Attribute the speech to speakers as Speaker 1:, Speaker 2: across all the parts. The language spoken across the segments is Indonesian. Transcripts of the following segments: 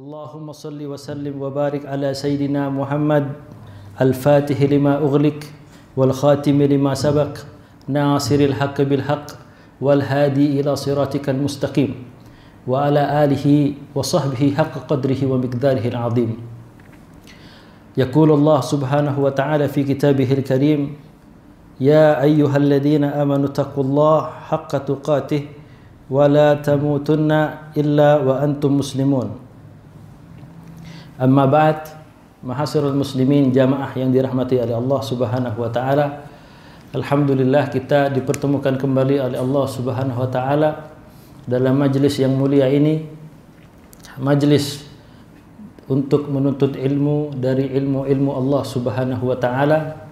Speaker 1: اللهم صل وسلم وبارك على سيدنا محمد الفاتح لما أغلق والخاتم لما سبق ناصر الحق بالحق والهادي إلى صراطك المستقيم وعلى آله وصحبه حق قدره ومقداره العظيم. يقول الله سبحانه وتعالى في كتابه الكريم: يا أيها الذين آمنوا اتقوا الله حق تقاته ولا تموتن إلا وأنتم مسلمون. Amma ba'd, mahasirul muslimin jamaah yang dirahmati oleh Allah Subhanahu wa taala. Alhamdulillah kita dipertemukan kembali oleh Allah Subhanahu wa taala dalam majlis yang mulia ini, majlis untuk menuntut ilmu dari ilmu-ilmu Allah Subhanahu wa taala,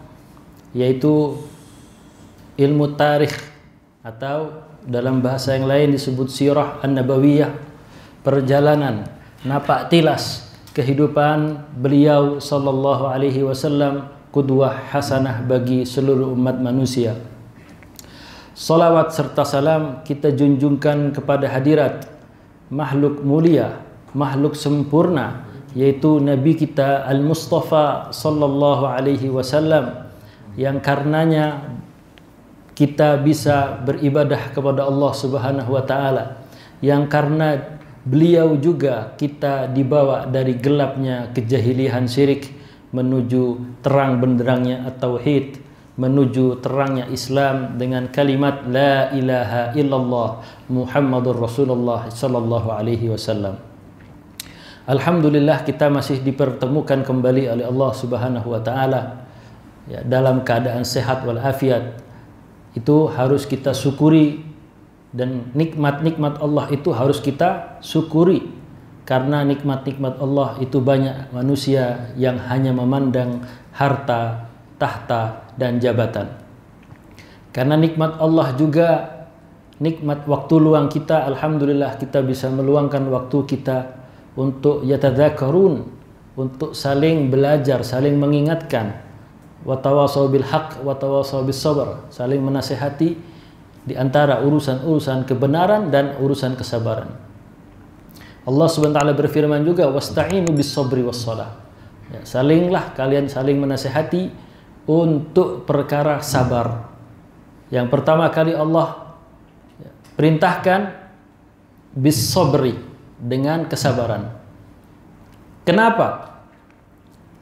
Speaker 1: yaitu ilmu tarikh atau dalam bahasa yang lain disebut sirah an-nabawiyah, perjalanan napak tilas kehidupan beliau sallallahu alaihi wasallam, qudwah hasanah bagi seluruh umat manusia. Salawat serta salam kita junjungkan kepada hadirat makhluk mulia, makhluk sempurna, yaitu Nabi kita Al-Mustafa sallallahu alaihi wasallam, yang karenanya kita bisa beribadah kepada Allah Subhanahu wa taala, yang karena beliau juga kita dibawa dari gelapnya kejahilian syirik menuju terang benderangnya at-tauhid, menuju terangnya Islam dengan kalimat la ilaha illallah Muhammadur Rasulullah sallallahu alaihi wasallam. Alhamdulillah kita masih dipertemukan kembali oleh Allah Subhanahu wa taala ya, dalam keadaan sehat wal afiat. Itu harus kita syukuri, dan nikmat-nikmat Allah itu harus kita syukuri, karena nikmat-nikmat Allah itu banyak manusia yang hanya memandang harta, tahta, dan jabatan. Karena nikmat Allah juga nikmat waktu luang kita. Alhamdulillah kita bisa meluangkan waktu kita untuk yatadzakarun, untuk saling belajar, saling mengingatkan, wa tawassaw bil haqq wa tawassaw bis sabr, saling menasihati di antara urusan-urusan kebenaran dan urusan kesabaran. Allah Subhanahu wa taala berfirman juga, wasta'inu bis sabri was shalah. Ya, salinglah kalian saling menasihati untuk perkara sabar. Yang pertama kali Allah perintahkan bis sabri, dengan kesabaran. Kenapa?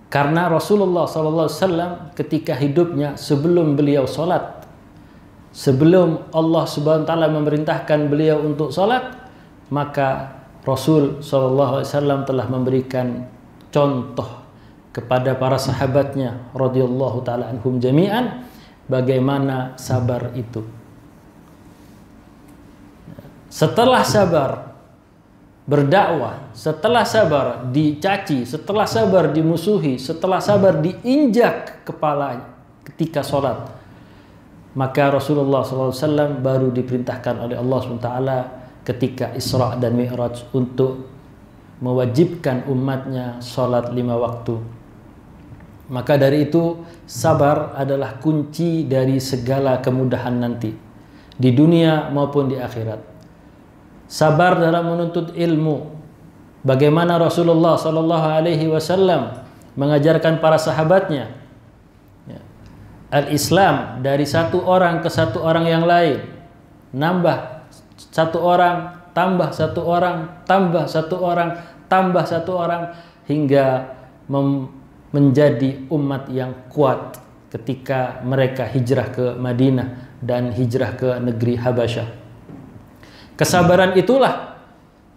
Speaker 1: Karena Rasulullah SAW ketika hidupnya, sebelum beliau sholat, sebelum Allah Subhanahu wa taala memerintahkan beliau untuk salat, maka Rasul sallallahu alaihi wasallam telah memberikan contoh kepada para sahabatnya radhiyallahu taala anhum jami'an bagaimana sabar itu. Setelah sabar berdakwah, setelah sabar dicaci, setelah sabar dimusuhi, setelah sabar diinjak kepala ketika salat, maka Rasulullah SAW baru diperintahkan oleh Allah SWT ketika Isra dan Mi'raj untuk mewajibkan umatnya sholat 5 waktu. Maka dari itu sabar adalah kunci dari segala kemudahan nanti di dunia maupun di akhirat. Sabar dalam menuntut ilmu, bagaimana Rasulullah SAW mengajarkan para sahabatnya Al-Islam dari satu orang ke satu orang yang lain, nambah satu orang, tambah satu orang, tambah satu orang, tambah satu orang, hingga menjadi umat yang kuat ketika mereka hijrah ke Madinah dan hijrah ke negeri Habasyah. Kesabaran itulah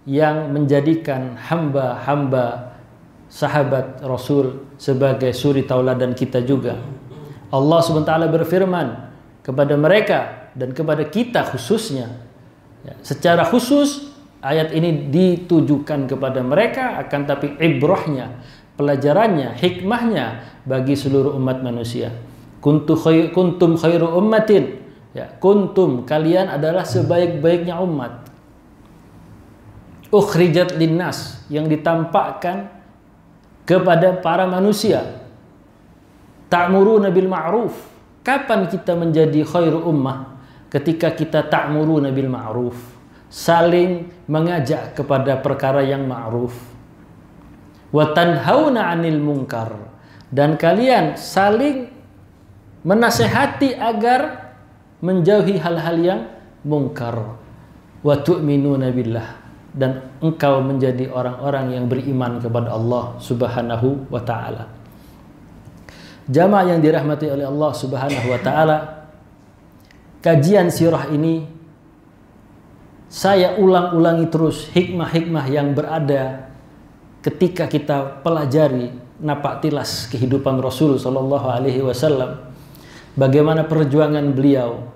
Speaker 1: yang menjadikan hamba-hamba sahabat Rasul sebagai suri tauladan kita juga. Allah SWT berfirman kepada mereka dan kepada kita khususnya. Ya, secara khusus ayat ini ditujukan kepada mereka, akan tapi ibrahnya, pelajarannya, hikmahnya bagi seluruh umat manusia. Kuntum khairu ummatin. Ya, kuntum, kalian adalah sebaik-baiknya umat. Ukhrijat linnas, yang ditampakkan kepada para manusia. Ta'muruna bil ma'ruf. Kapan kita menjadi khairu ummah? Ketika kita ta'muruna bil ma'ruf, saling mengajak kepada perkara yang ma'ruf. wa tanhauna 'anil munkar, dan kalian saling menasehati agar menjauhi hal-hal yang mungkar. Wa tu'minuna billah, dan engkau menjadi orang-orang yang beriman kepada Allah Subhanahu wa taala. Jamaah yang dirahmati oleh Allah Subhanahu wa taala, kajian sirah ini saya ulang-ulangi terus hikmah-hikmah yang berada ketika kita pelajari napak tilas kehidupan Rasul sallallahu alaihi wasallam. Bagaimana perjuangan beliau,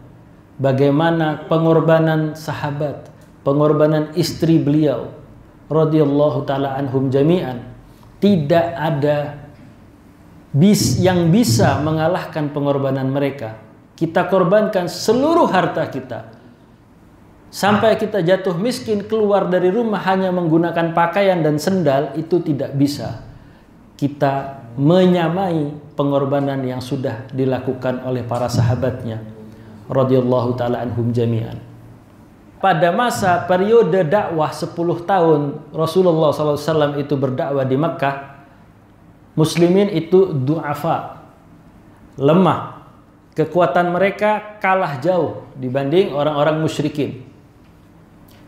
Speaker 1: bagaimana pengorbanan sahabat, pengorbanan istri beliau radhiyallahu taala anhum jami'an. Tidak ada yang bisa mengalahkan pengorbanan mereka. Kita korbankan seluruh harta kita. Sampai kita jatuh miskin, keluar dari rumah hanya menggunakan pakaian dan sendal, itu tidak bisa kita menyamai pengorbanan yang sudah dilakukan oleh para sahabatnya radhiyallahu taala anhum jami'an. Pada masa periode dakwah 10 tahun Rasulullah SAW itu berdakwah di Mekkah, muslimin itu du'afa, lemah. Kekuatan mereka kalah jauh dibanding orang-orang musyrikin.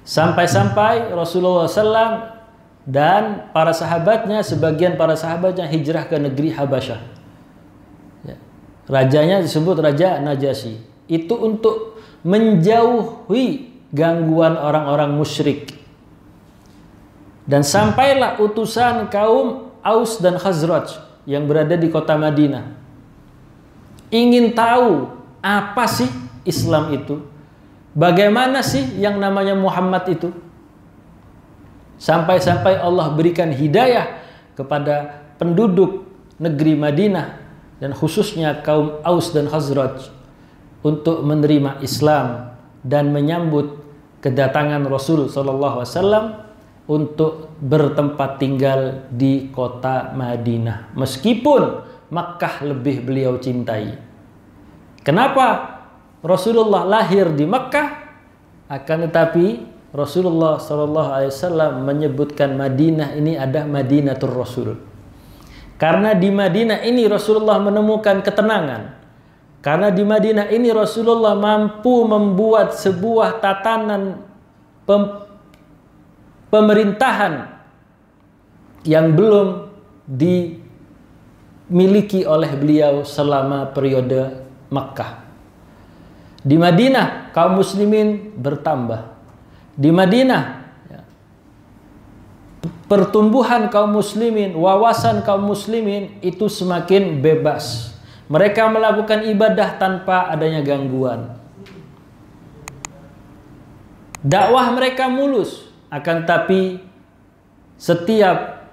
Speaker 1: Sampai-sampai Rasulullah SAW dan para sahabatnya, sebagian para sahabatnya hijrah ke negeri Habasyah. Rajanya disebut Raja Najasyi. Itu untuk menjauhi gangguan orang-orang musyrik. Dan sampailah utusan kaum Aus dan Khazraj yang berada di kota Madinah. Ingin tahu apa sih Islam itu? Bagaimana sih yang namanya Muhammad itu? Sampai-sampai Allah berikan hidayah kepada penduduk negeri Madinah dan khususnya kaum Aus dan Khazraj untuk menerima Islam dan menyambut kedatangan Rasul sallallahu alaihi wasallam untuk bertempat tinggal di kota Madinah, meskipun Makkah lebih beliau cintai. Kenapa Rasulullah lahir di Makkah, akan tetapi Rasulullah SAW menyebutkan Madinah ini ada Madinatul Rasul. Karena di Madinah ini Rasulullah menemukan ketenangan. Karena di Madinah ini Rasulullah mampu membuat sebuah tatanan pemerintahan yang belum dimiliki oleh beliau selama periode Makkah. Di Madinah kaum muslimin bertambah. Di Madinah pertumbuhan kaum muslimin, wawasan kaum muslimin itu semakin bebas. Mereka melakukan ibadah tanpa adanya gangguan. Dakwah mereka mulus, akan tapi setiap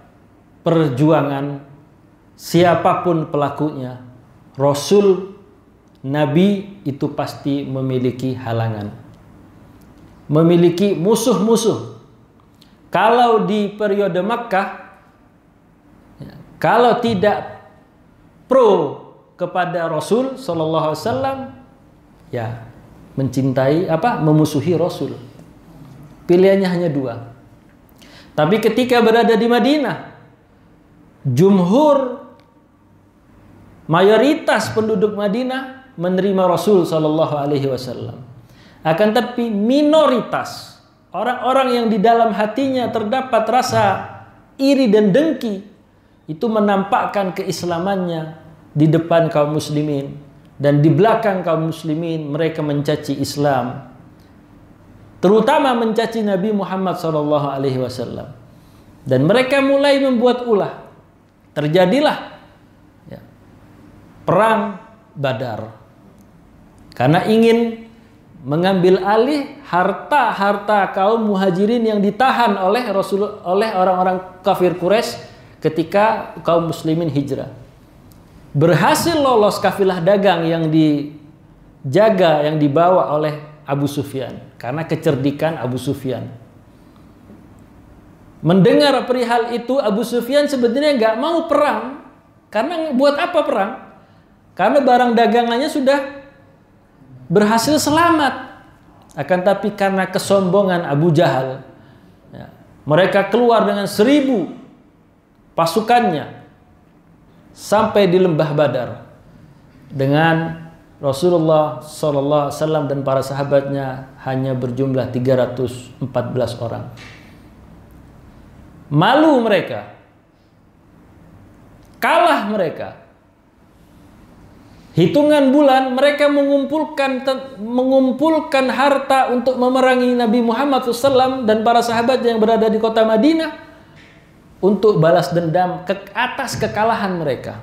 Speaker 1: perjuangan siapapun pelakunya, Rasul, Nabi itu pasti memiliki halangan, memiliki musuh-musuh. Kalau di periode Makkah, kalau tidak pro kepada Rasul sallallahu alaihi wasallam, ya mencintai memusuhi Rasul. Pilihannya hanya dua. Tapi ketika berada di Madinah, jumhur mayoritas penduduk Madinah menerima Rasul sallallahu alaihi wasallam. Akan tapi minoritas orang-orang yang di dalam hatinya terdapat rasa iri dan dengki itu menampakkan keislamannya di depan kaum muslimin, dan di belakang kaum muslimin mereka mencaci Islam, terutama mencaci Nabi Muhammad SAW. Dan mereka mulai membuat ulah. Terjadilah perang Badar karena ingin mengambil alih harta-harta kaum muhajirin yang ditahan oleh orang-orang kafir Quraisy ketika kaum muslimin hijrah. Berhasil lolos kafilah dagang yang dijaga, yang dibawa oleh Abu Sufyan, karena kecerdikan Abu Sufyan. Mendengar perihal itu, Abu Sufyan sebenarnya nggak mau perang. Karena buat apa perang? Karena barang dagangannya sudah berhasil selamat. Akan tapi karena kesombongan Abu Jahal, mereka keluar dengan 1000 pasukannya sampai di lembah Badar dengan Rasulullah SAW dan para sahabatnya hanya berjumlah 314 orang. Malu mereka, kalah mereka. Hitungan bulan mereka mengumpulkan harta untuk memerangi Nabi Muhammad SAW dan para sahabat yang berada di kota Madinah untuk balas dendam atas kekalahan mereka.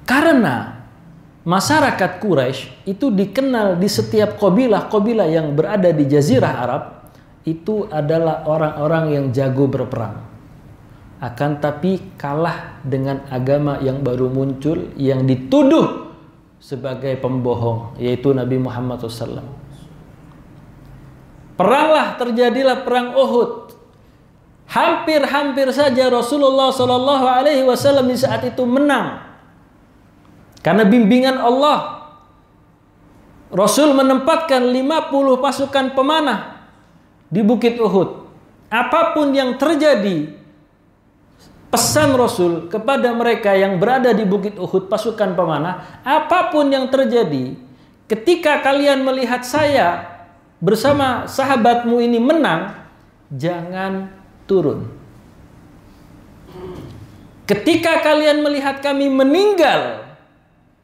Speaker 1: Karena masyarakat Quraisy itu dikenal di setiap kabilah-kabilah yang berada di Jazirah Arab itu adalah orang-orang yang jago berperang. Akan tapi kalah dengan agama yang baru muncul yang dituduh sebagai pembohong, yaitu Nabi Muhammad SAW. Peranglah, terjadilah perang Uhud. Hampir-hampir saja Rasulullah SAW di saat itu menang. Karena bimbingan Allah, Rasul menempatkan 50 pasukan pemanah di Bukit Uhud. Apapun yang terjadi, pesan Rasul kepada mereka yang berada di Bukit Uhud, pasukan pemanah, apapun yang terjadi, ketika kalian melihat saya bersama sahabatmu ini menang, jangan turun. Ketika kalian melihat kami meninggal,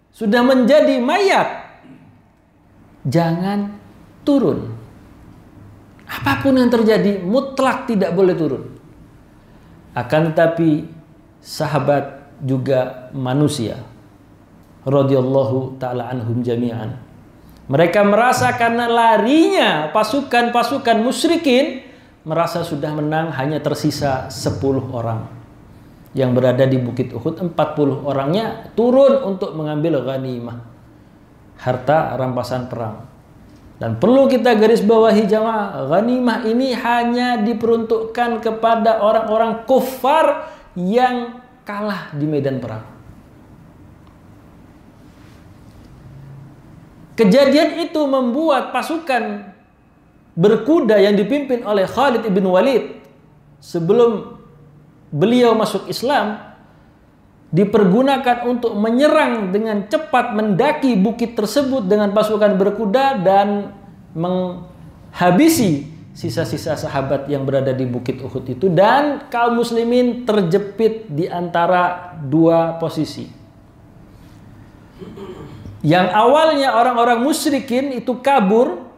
Speaker 1: sudah menjadi mayat, jangan turun. Apapun yang terjadi, mutlak tidak boleh turun. Akan tetapi sahabat juga manusia radhiyallahu ta'ala anhum jami'an. Mereka merasa karena larinya pasukan-pasukan musyrikin, merasa sudah menang, hanya tersisa 10 orang yang berada di Bukit Uhud. 40 orangnya turun untuk mengambil ghanimah, harta rampasan perang. Dan perlu kita garis bawahi jamaah, ghanimah ini hanya diperuntukkan kepada orang-orang kufar yang kalah di medan perang. Kejadian itu membuat pasukan berkuda yang dipimpin oleh Khalid ibn Walid sebelum beliau masuk Islam dipergunakan untuk menyerang dengan cepat, mendaki bukit tersebut dengan pasukan berkuda dan menghabisi sisa-sisa sahabat yang berada di Bukit Uhud itu, dan kaum muslimin terjepit di antara dua posisi. Yang awalnya orang-orang musyrikin itu kabur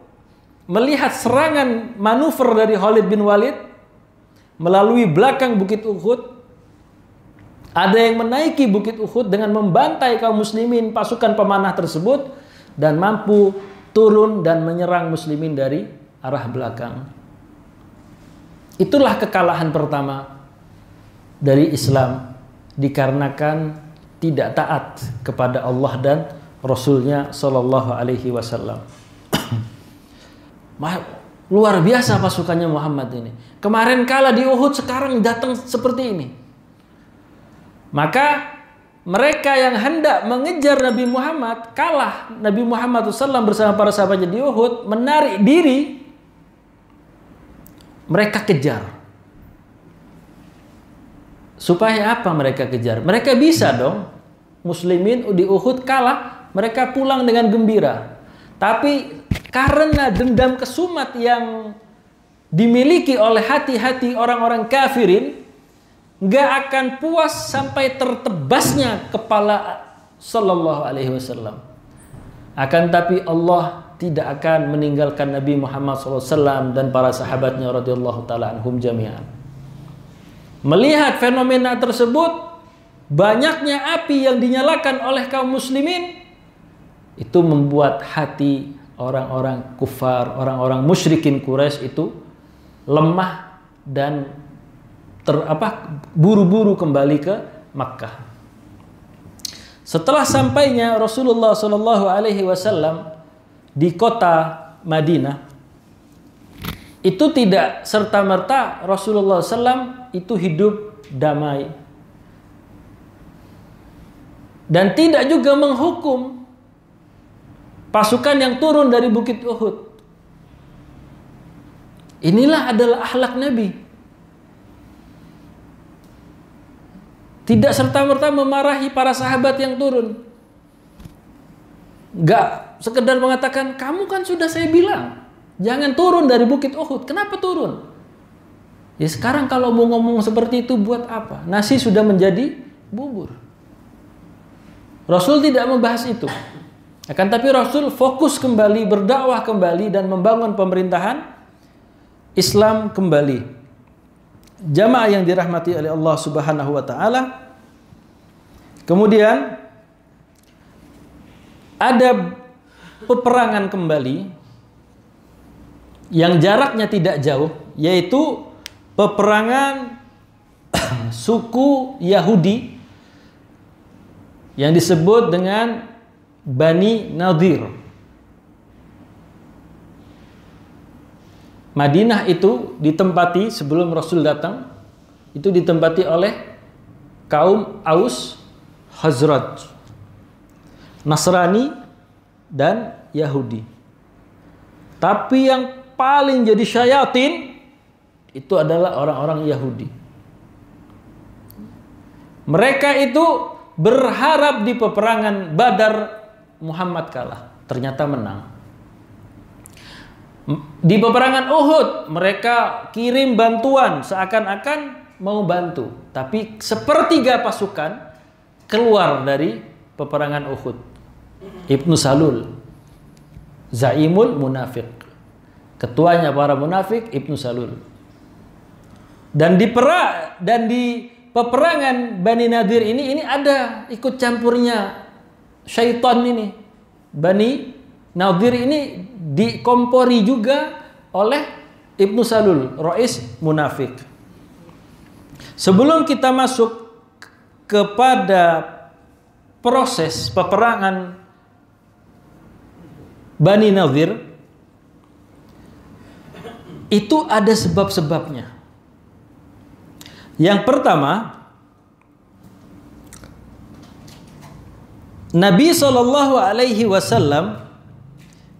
Speaker 1: melihat serangan manuver dari Khalid bin Walid melalui belakang Bukit Uhud. Ada yang menaiki Bukit Uhud dengan membantai kaum muslimin, pasukan pemanah tersebut, dan mampu turun dan menyerang muslimin dari arah belakang. Itulah kekalahan pertama dari Islam, dikarenakan tidak taat kepada Allah dan Rasulnya Shallallahu Alaihi Wasallam. Luar biasa pasukannya Muhammad ini. Kemarin kalah di Uhud, sekarang datang seperti ini. Maka mereka yang hendak mengejar Nabi Muhammad, kalah Nabi Muhammad SAW bersama para sahabatnya di Uhud, menarik diri, mereka kejar. Supaya apa mereka kejar? Mereka bisa dong, muslimin di Uhud kalah, mereka pulang dengan gembira. Tapi karena dendam kesumat yang dimiliki oleh hati-hati orang-orang kafirin, nggak akan puas sampai tertebasnya kepala Sallallahu Alaihi Wasallam. Akan tapi Allah tidak akan meninggalkan Nabi Muhammad SAW dan para sahabatnya radhiyallahu taala anhum jami'an. Melihat fenomena tersebut, banyaknya api yang dinyalakan oleh kaum muslimin, itu membuat hati orang-orang kufar, orang-orang musyrikin Quraisy itu lemah dan buru-buru kembali ke Makkah. Setelah sampainya Rasulullah Shallallahu Alaihi Wasallam di kota Madinah, itu tidak serta-merta Rasulullah SAW itu hidup damai, dan tidak juga menghukum pasukan yang turun dari Bukit Uhud. Inilah adalah akhlak Nabi. Tidak serta-merta memarahi para sahabat yang turun. Gak sekedar mengatakan, kamu kan sudah saya bilang, jangan turun dari Bukit Uhud. Kenapa turun? Ya sekarang kalau mau ngomong seperti itu buat apa? Nasi sudah menjadi bubur. Rasul tidak membahas itu. Akan tapi Rasul fokus kembali, berdakwah kembali, dan membangun pemerintahan Islam kembali. Jamaah yang dirahmati oleh Allah Subhanahu wa taala. Kemudian ada peperangan kembali yang jaraknya tidak jauh, yaitu peperangan suku Yahudi yang disebut dengan Bani Nadir. Madinah itu ditempati sebelum Rasul datang, itu ditempati oleh kaum Aus, Khazraj, Nasrani dan Yahudi. Tapi yang paling jadi syayatin itu adalah orang-orang Yahudi. Mereka itu berharap di peperangan Badar Muhammad kalah, ternyata menang. Di peperangan Uhud mereka kirim bantuan seakan-akan mau bantu, tapi sepertiga pasukan keluar dari peperangan Uhud. Ibnu Salul, Zaimul Munafik, ketuanya para munafik, Ibnu Salul. Dan di peperangan Bani Nadir ini ada ikut campurnya syaitan ini. Bani Nadir ini dikompori juga oleh Ibnu Salul, Rais Munafik. Sebelum kita masuk kepada proses peperangan Bani Nadir, itu ada sebab-sebabnya. Yang pertama, Nabi SAW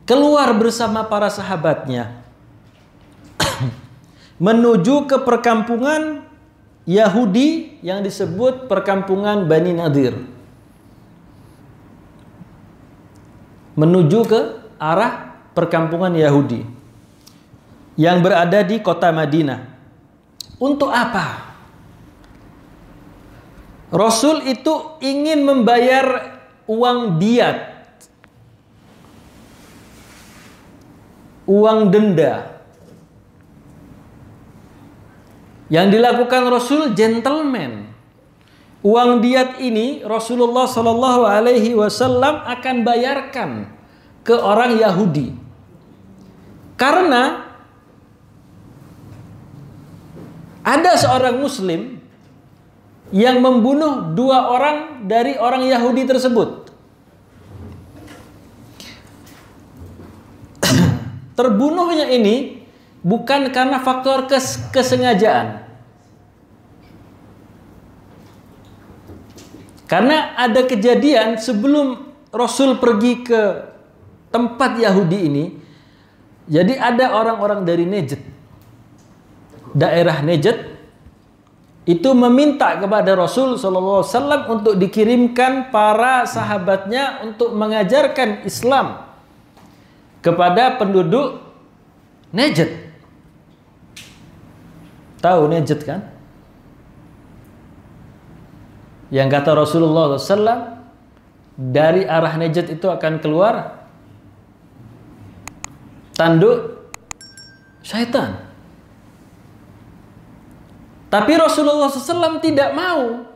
Speaker 1: keluar bersama para sahabatnya menuju ke perkampungan Yahudi yang disebut perkampungan Bani Nadir, menuju ke arah perkampungan Yahudi yang berada di kota Madinah. Untuk apa? Rasul itu ingin membayar uang diat, uang denda. Yang dilakukan Rasul gentleman. Uang diat ini Rasulullah Shallallahu Alaihi Wasallam akan bayarkan ke orang Yahudi, karena ada seorang Muslim yang membunuh 2 orang dari orang Yahudi tersebut. Terbunuhnya ini bukan karena faktor kesengajaan. Karena ada kejadian sebelum Rasul pergi ke tempat Yahudi ini. Jadi ada orang-orang dari Najd, daerah Najd, itu meminta kepada Rasul SAW untuk dikirimkan para sahabatnya untuk mengajarkan Islam kepada penduduk Najd. Tahu Najd kan? Yang kata Rasulullah SAW, dari arah Najd itu akan keluar tanduk syaitan. Tapi Rasulullah SAW tidak mau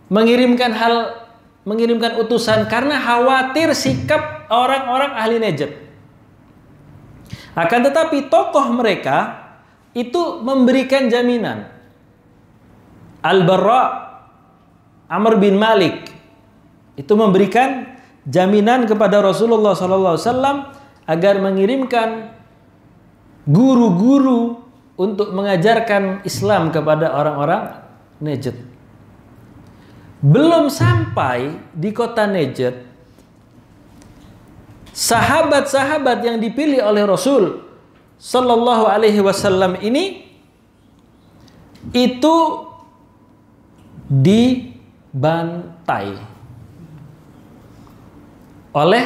Speaker 1: mengirimkan utusan karena khawatir sikap orang-orang ahli Najd. Akan tetapi tokoh mereka itu memberikan jaminan. Al-Barra Amr bin Malik itu memberikan jaminan kepada Rasulullah SAW agar mengirimkan guru-guru untuk mengajarkan Islam kepada orang-orang Najd. Belum sampai di kota Najd, sahabat-sahabat yang dipilih oleh Rasul Sallallahu Alaihi Wasallam ini itu dibantai oleh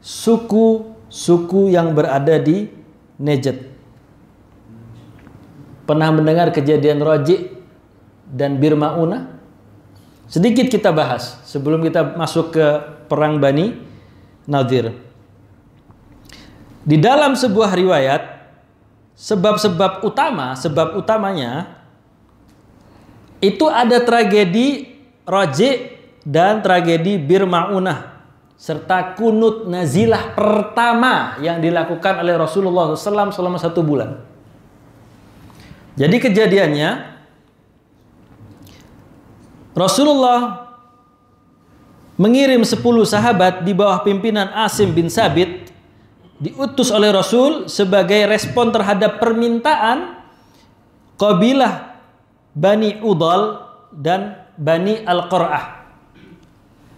Speaker 1: suku-suku yang berada di Najd. Pernah mendengar kejadian Raji' dan Bir Ma'unah? Sedikit kita bahas sebelum kita masuk ke perang Bani Nadir. Di dalam sebuah riwayat, sebab utamanya itu ada tragedi Raji' dan tragedi Bir Ma'unah serta kunut nazilah pertama yang dilakukan oleh Rasulullah SAW selama 1 bulan. Jadi kejadiannya, Rasulullah mengirim 10 sahabat di bawah pimpinan Asim bin Sabit, diutus oleh Rasul sebagai respon terhadap permintaan kabilah Bani Udal dan Bani Al-Qur'ah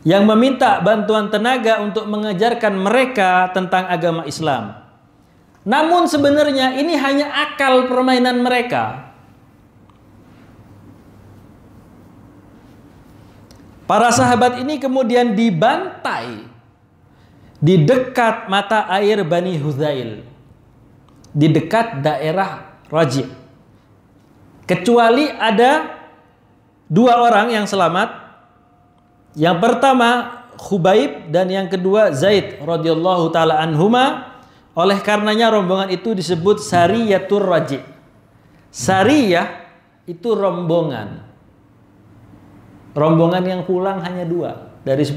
Speaker 1: yang meminta bantuan tenaga untuk mengajarkan mereka tentang agama Islam. Namun sebenarnya ini hanya akal permainan mereka. Para sahabat ini kemudian dibantai di dekat mata air Bani Hudzail, di dekat daerah Raji'. Kecuali ada 2 orang yang selamat. Yang pertama Khubaib dan yang kedua Zaid radhiyallahu taala anhuma. Oleh karenanya rombongan itu disebut Sariyatur Raji'. Sariyah itu rombongan. Rombongan yang pulang hanya 2 dari 10.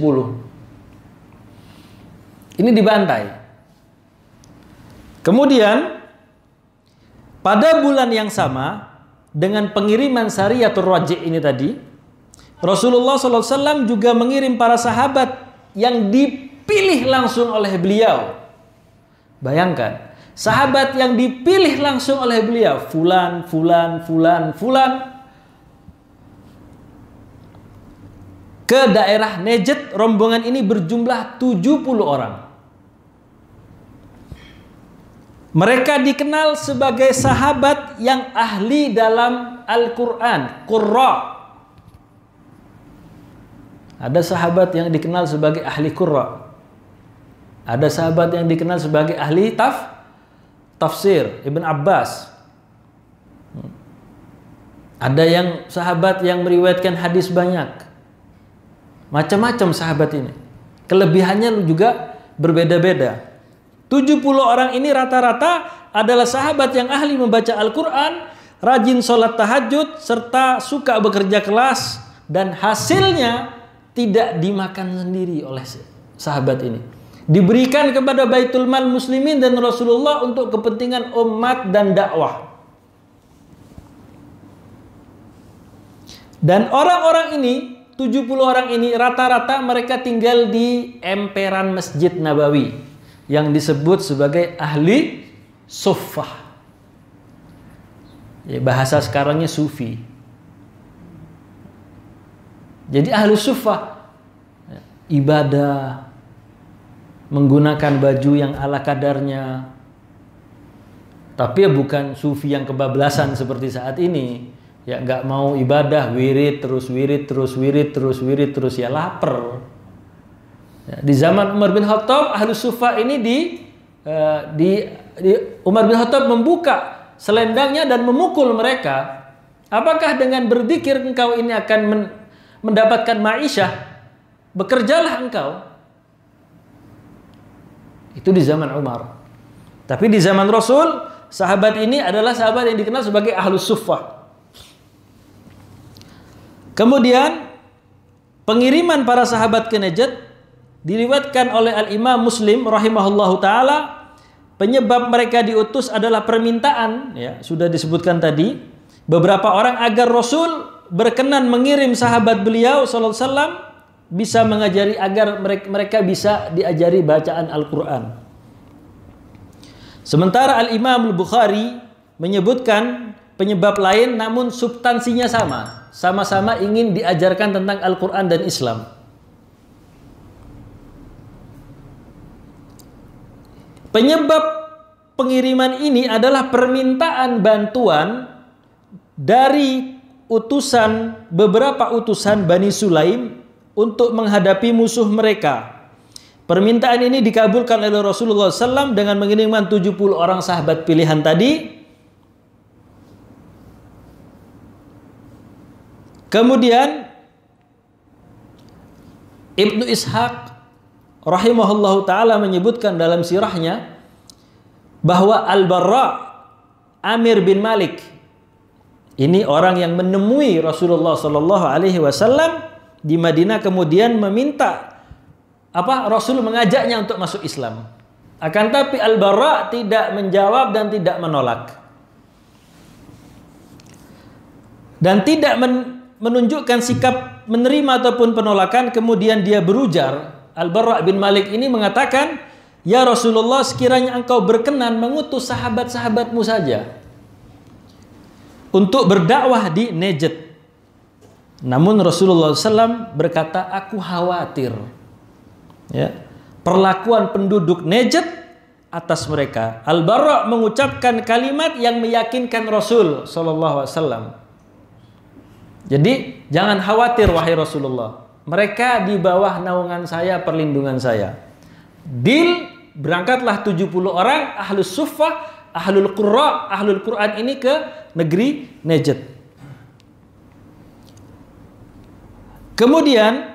Speaker 1: Ini dibantai. Kemudian pada bulan yang sama dengan pengiriman Sariyatur Raji' ini tadi, Rasulullah SAW juga mengirim para sahabat yang dipilih langsung oleh beliau. Bayangkan, sahabat yang dipilih langsung oleh beliau, fulan, ke daerah Najd. Rombongan ini berjumlah 70 orang. Mereka dikenal sebagai sahabat yang ahli dalam Al-Quran, Qurra. Ada sahabat yang dikenal sebagai ahli Qurra. Ada sahabat yang dikenal sebagai ahli tafsir, Ibn Abbas. Ada yang sahabat yang meriwayatkan hadis banyak. Macam-macam sahabat ini. Kelebihannya juga berbeda-beda. 70 orang ini rata-rata adalah sahabat yang ahli membaca Al-Quran, rajin sholat tahajud, serta suka bekerja keras. Dan hasilnya tidak dimakan sendiri oleh sahabat ini. Diberikan kepada Baitul Mal Muslimin dan Rasulullah untuk kepentingan umat dan dakwah. Dan orang-orang ini, 70 orang ini rata-rata mereka tinggal di emperan Masjid Nabawi yang disebut sebagai ahli suffah. Ya, bahasa sekarangnya sufi. Jadi ahli suffah ibadah, menggunakan baju yang ala kadarnya. Tapi ya bukan sufi yang kebablasan seperti saat ini. Ya nggak mau ibadah, wirid terus ya lapar. Ya, di zaman Umar bin Khattab, ahli suffah ini Umar bin Khattab membuka selendangnya dan memukul mereka. Apakah dengan berzikir engkau ini akan mendapatkan ma'isyah? Bekerjalah engkau. Itu di zaman Umar. Tapi di zaman Rasul, sahabat ini adalah sahabat yang dikenal sebagai ahlus suffah. Kemudian pengiriman para sahabat ke Najd diriwayatkan oleh Al-Imam Muslim rahimahullahu taala. Penyebab mereka diutus adalah permintaan, ya, sudah disebutkan tadi, beberapa orang agar Rasul berkenan mengirim sahabat beliau sallallahu alaihi wasallam bisa mengajari, agar mereka bisa diajari bacaan Al-Quran. Sementara Al-Imam Al-Bukhari menyebutkan penyebab lain namun substansinya sama. Sama-sama ingin diajarkan tentang Al-Quran dan Islam. Penyebab pengiriman ini adalah permintaan bantuan dari beberapa utusan Bani Sulaim untuk menghadapi musuh mereka. Permintaan ini dikabulkan oleh Rasulullah SAW dengan mengirimkan 70 orang sahabat pilihan tadi. Kemudian Ibnu Ishaq rahimahullahu ta'ala menyebutkan dalam sirahnya bahwa Al-Barra Amir bin Malik ini orang yang menemui Rasulullah Sallallahu Alaihi Wasallam di Madinah, kemudian meminta Rasul mengajaknya untuk masuk Islam. Akan tapi Al-Barra tidak menjawab dan tidak menolak dan tidak menunjukkan sikap menerima ataupun penolakan. Kemudian dia berujar, Al-Barra bin Malik ini mengatakan, "Ya Rasulullah, sekiranya engkau berkenan mengutus sahabat-sahabatmu saja untuk berdakwah di Najd." Namun Rasulullah SAW berkata, "Aku khawatir perlakuan penduduk Najd atas mereka." Al-Barra mengucapkan kalimat yang meyakinkan Rasul SAW. Jadi jangan khawatir wahai Rasulullah, mereka di bawah naungan saya, perlindungan saya. Deal, berangkatlah 70 orang ahlus suffah, ahlul qurra, ahlul Quran ini ke negeri Najd. Kemudian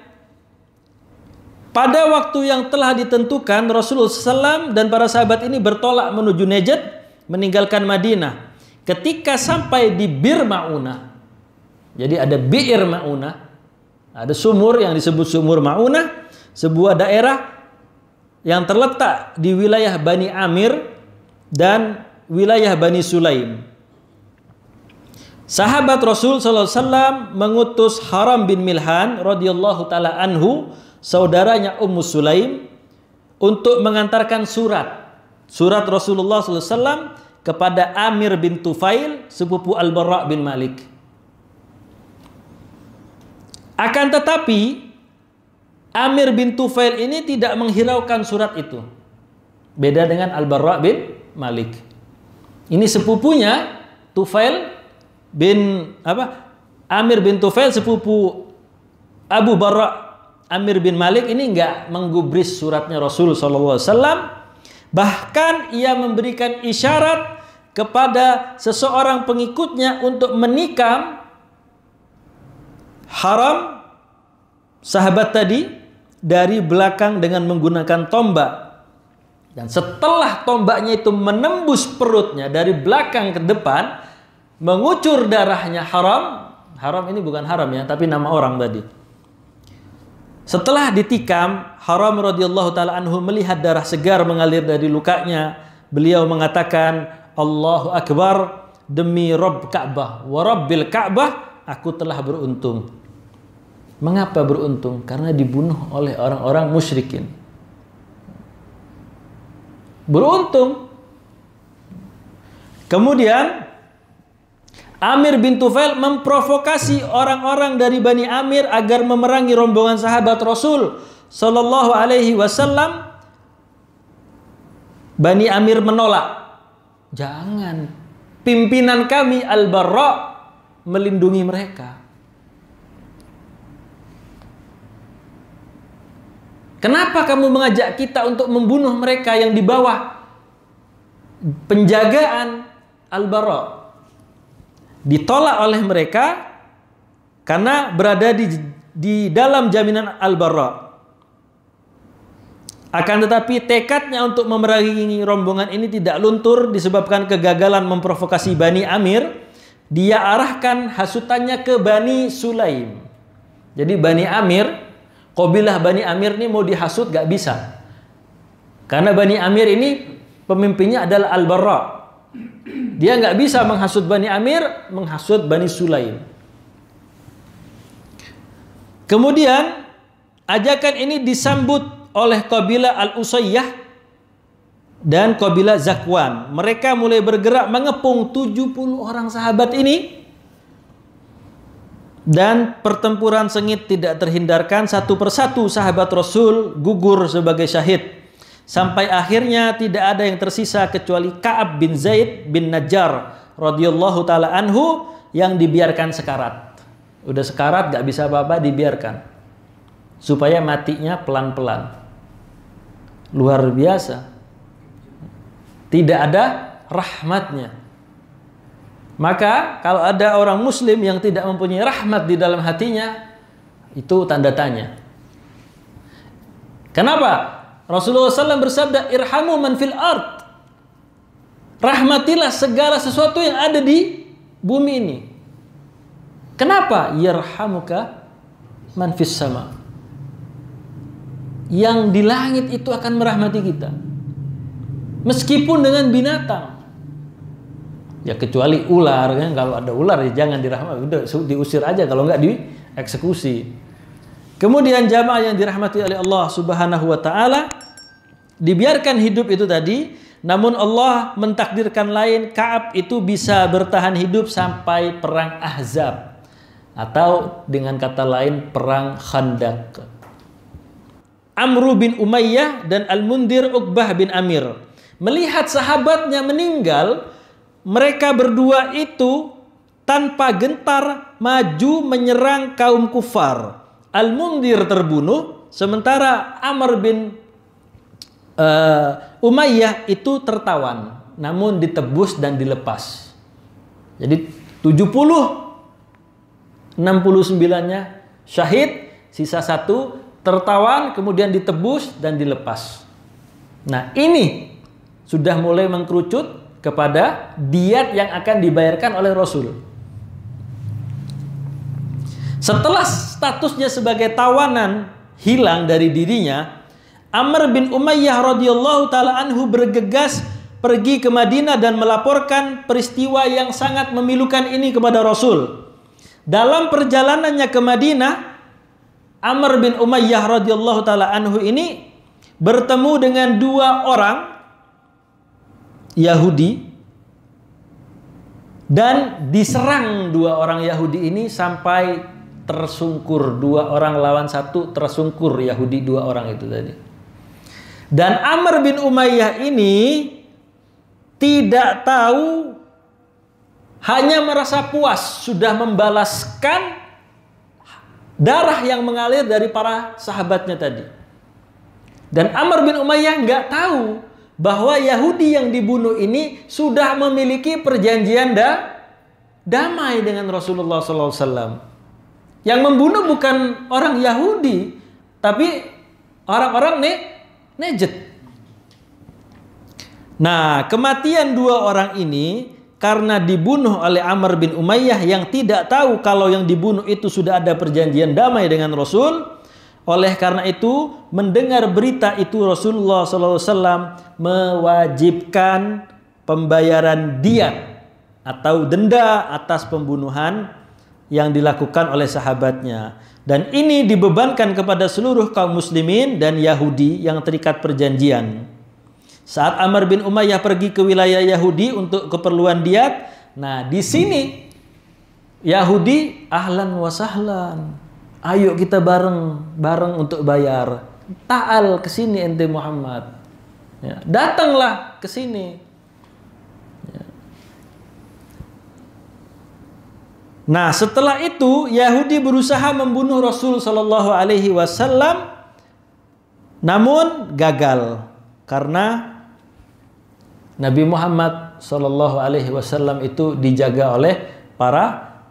Speaker 1: pada waktu yang telah ditentukan, Rasulullah SAW dan para sahabat ini bertolak menuju Najd, meninggalkan Madinah. Ketika sampai di Bir Ma'unah, jadi ada Bi'ir Ma'unah, ada sumur yang disebut sumur Ma'unah, sebuah daerah yang terletak di wilayah Bani Amir dan wilayah Bani Sulaim. Sahabat Rasul SAW mengutus Haram bin Milhan radhiyallahu taala anhu, saudaranya Ummu Sulaim, untuk mengantarkan surat Rasulullah SAW kepada Amir bin Tufail, sepupu Al-Barra bin Malik. Akan tetapi Amir bin Tufail ini tidak menghiraukan surat itu. Beda dengan Al-Barra bin Malik. Ini sepupunya Tufail bin Amir bin Tufail, sepupu Abu Barra Amir bin Malik ini enggak menggubris suratnya Rasul SAW. Bahkan ia memberikan isyarat kepada seseorang pengikutnya untuk menikam Haram, sahabat tadi, dari belakang dengan menggunakan tombak. Dan setelah tombaknya itu menembus perutnya dari belakang ke depan, mengucur darahnya Haram. Haram ini bukan Haram ya, tapi nama orang tadi. Setelah ditikam, Haram radhiyallahu taala anhu melihat darah segar mengalir dari lukanya. Beliau mengatakan, "Allahu Akbar, demi Rabb Ka'bah wa Rabbil Ka'bah, aku telah beruntung." Mengapa beruntung? Karena dibunuh oleh orang-orang musyrikin. Beruntung. Kemudian Amir bin Tufail memprovokasi orang-orang dari Bani Amir agar memerangi rombongan sahabat Rasul Sallallahu Alaihi Wasallam. Bani Amir menolak. Jangan. Pimpinan kami Al-Barra melindungi mereka. Kenapa kamu mengajak kita untuk membunuh mereka yang di bawah penjagaan Al-Barra? Ditolak oleh mereka karena berada di dalam jaminan Al-Barra. Akan tetapi tekadnya untuk memerangi rombongan ini tidak luntur disebabkan kegagalan memprovokasi Bani Amir. Dia arahkan hasutannya ke Bani Sulaim. Jadi Bani Amir, kabilah Bani Amir ini mau dihasut gak bisa. Karena Bani Amir ini pemimpinnya adalah Al-Barra. Dia gak bisa menghasut Bani Amir, menghasut Bani Sulaim. Kemudian ajakan ini disambut oleh kabilah Al-Usayyah dan kabilah Zakwan. Mereka mulai bergerak mengepung 70 orang sahabat ini. Dan pertempuran sengit tidak terhindarkan, satu persatu sahabat Rasul gugur sebagai syahid. Sampai akhirnya tidak ada yang tersisa kecuali Ka'ab bin Zaid bin Najjar radhiyallahu taala anhu yang dibiarkan sekarat. Udah sekarat gak bisa apa-apa, dibiarkan supaya matinya pelan-pelan. Luar biasa. Tidak ada rahmatnya. Maka kalau ada orang muslim yang tidak mempunyai rahmat di dalam hatinya, itu tanda tanya. Kenapa? Rasulullah SAW bersabda, irhamu man fil ard. Rahmatilah segala sesuatu yang ada di bumi ini. Kenapa? Yarhamuka man fis sama. Yang di langit itu akan merahmati kita. Meskipun dengan binatang. Ya kecuali ular kan, kalau ada ular ya jangan dirahmati, udah diusir aja, kalau enggak dieksekusi. Kemudian jamaah yang dirahmati oleh Allah Subhanahu wa taala, dibiarkan hidup itu tadi, namun Allah mentakdirkan lain, Ka'ab itu bisa bertahan hidup sampai perang Ahzab, atau dengan kata lain perang Khandaq. Amru bin Umayyah dan Al-Mundhir Uqbah bin Amir melihat sahabatnya meninggal, mereka berdua itu tanpa gentar maju menyerang kaum kufar. Al-Mundhir terbunuh, sementara Amr bin Umayyah itu tertawan, namun ditebus dan dilepas. Jadi 69-nya syahid, sisa 1 tertawan, kemudian ditebus dan dilepas. Nah ini sudah mulai mengkerucut kepada diat yang akan dibayarkan oleh Rasul. Setelah statusnya sebagai tawanan hilang dari dirinya, Amr bin Umayyah radhiyallahu taala anhu bergegas pergi ke Madinah dan melaporkan peristiwa yang sangat memilukan ini kepada Rasul. Dalam perjalanannya ke Madinah, Amr bin Umayyah radhiyallahu taala anhu ini bertemu dengan 2 orang Yahudi dan diserang 2 orang Yahudi ini sampai tersungkur. 2 orang lawan 1 tersungkur Yahudi 2 orang itu tadi. Dan Amr bin Umayyah ini tidak tahu, hanya merasa puas sudah membalaskan darah yang mengalir dari para sahabatnya tadi. Dan Amr bin Umayyah nggak tahu bahwa Yahudi yang dibunuh ini sudah memiliki perjanjian damai dengan Rasulullah SAW. Yang membunuh bukan orang Yahudi, tapi orang-orang Najd. Nah, kematian 2 orang ini karena dibunuh oleh Amr bin Umayyah yang tidak tahu kalau yang dibunuh itu sudah ada perjanjian damai dengan Rasul. Oleh karena itu, mendengar berita itu Rasulullah SAW mewajibkan pembayaran diyat atau denda atas pembunuhan yang dilakukan oleh sahabatnya. Dan ini dibebankan kepada seluruh kaum muslimin dan Yahudi yang terikat perjanjian. Saat Amr bin Umayyah pergi ke wilayah Yahudi untuk keperluan diyat, nah di sini Yahudi ahlan wa sahlan. Ayo kita bareng untuk bayar. Ta'al ke sini ente Muhammad. Ya, datanglah ke sini. Ya. Nah, setelah itu Yahudi berusaha membunuh Rasul sallallahu alaihi wasallam, namun gagal karena Nabi Muhammad sallallahu alaihi wasallam itu dijaga oleh para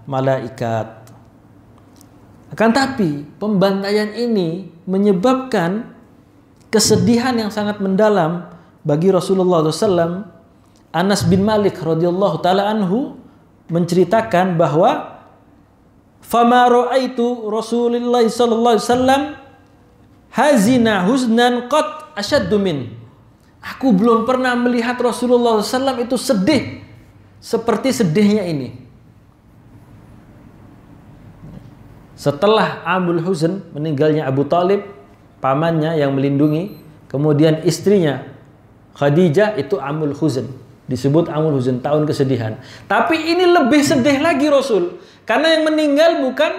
Speaker 1: malaikat. Akan tapi pembantaian ini menyebabkan kesedihan yang sangat mendalam bagi Rasulullah SAW. Anas bin Malik radhiyallahu taala anhu menceritakan bahwa fama ra'aitu Rasulullah sallallahu alaihi wasallam hazina huznan qat asyaddu min. Aku belum pernah melihat Rasulullah SAW itu sedih seperti sedihnya ini. Setelah Amul Huzn, meninggalnya Abu Talib, pamannya yang melindungi, kemudian istrinya Khadijah, itu Amul Huzn. Disebut Amul Huzn, tahun kesedihan. Tapi ini lebih sedih lagi Rasul, karena yang meninggal bukan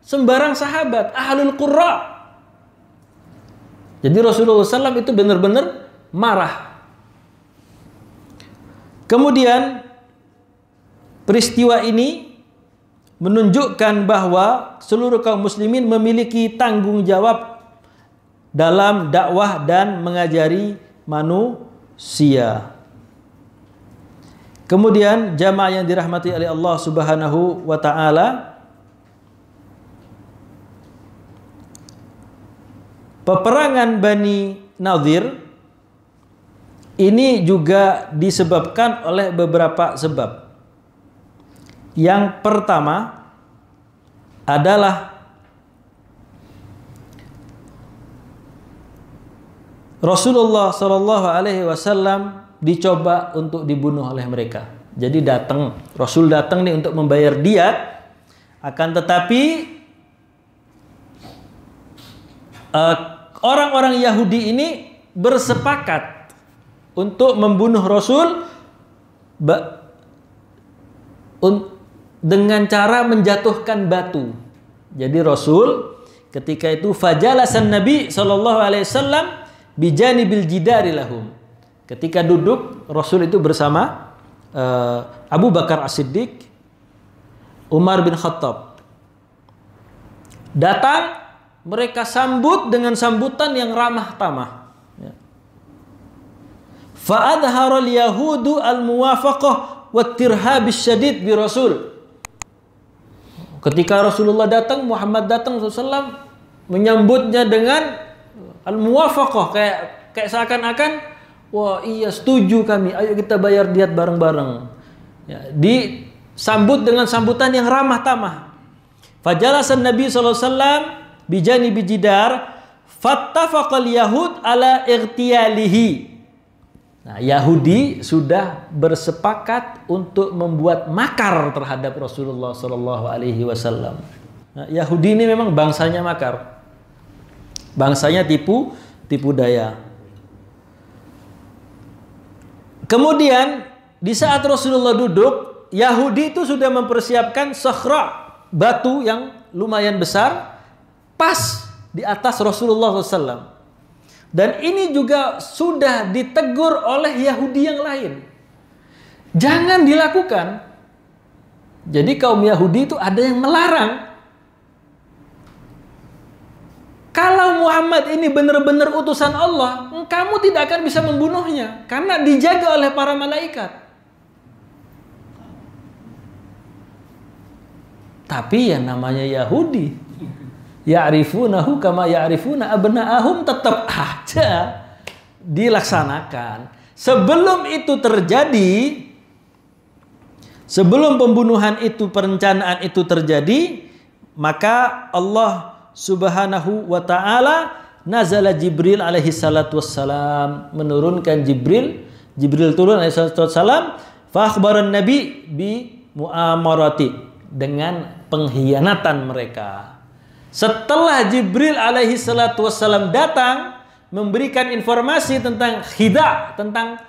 Speaker 1: sembarang sahabat, ahlul qurra. Jadi Rasulullah SAW itu benar-benar marah. Kemudian peristiwa ini menunjukkan bahwa seluruh kaum muslimin memiliki tanggung jawab dalam dakwah dan mengajari manusia. Kemudian jamaah yang dirahmati oleh Allah Subhanahu wa taala, peperangan Bani Nadhir ini juga disebabkan oleh beberapa sebab. Yang pertama adalah Rasulullah Shallallahu Alaihi Wasallam dicoba untuk dibunuh oleh mereka. Jadi Rasul datang nih untuk membayar diat, akan tetapi orang-orang Yahudi ini bersepakat untuk membunuh Rasul dengan cara menjatuhkan batu. Jadi Rasul ketika itu fajalasan Nabi sallallahu alaihi wasallam bijanibil jidari lahum. Ketika duduk Rasul itu bersama Abu Bakar As-Siddiq, Umar bin Khattab. Datang, mereka sambut dengan sambutan yang ramah tamah. Fa'adhara al-yahudu al-muwafaqah wa tirhabis syadid bi Rasul. Ketika Rasulullah datang, Muhammad datang SAW menyambutnya dengan al-muwafaqah, kayak seakan-akan wah iya setuju kami, ayo kita bayar diat bareng-bareng. Ya, disambut dengan sambutan yang ramah tamah. Fajalasan Nabi SAW bijani bijidar fattafaqal yahud ala ightiyalihi. Nah, Yahudi sudah bersepakat untuk membuat makar terhadap Rasulullah Sallallahu Alaihi Wasallam. Nah, Yahudi ini memang bangsanya makar, bangsanya tipu daya. Kemudian di saat Rasulullah duduk, Yahudi itu sudah mempersiapkan sakhra, batu yang lumayan besar, pas di atas Rasulullah SAW. Dan ini juga sudah ditegur oleh Yahudi yang lain. Jangan dilakukan. Jadi kaum Yahudi itu ada yang melarang. Kalau Muhammad ini benar-benar utusan Allah, kamu tidak akan bisa membunuhnya. Karena dijaga oleh para malaikat. Tapi yang namanya Yahudi, ya'rifunahu kama ya'rifuna abna'ahum, tetap aja dilaksanakan. Sebelum itu terjadi, sebelum pembunuhan itu, perencanaan itu terjadi, maka Allah Subhanahu wa ta'ala nazala Jibril alaihi salatu wassalam, menurunkan Jibril turun alaihi salatu wassalam, fa akhbaran nabi bi mu'amarati, dengan pengkhianatan mereka. Setelah Jibril alaihi salatu wassalam datang memberikan informasi tentang khida', tentang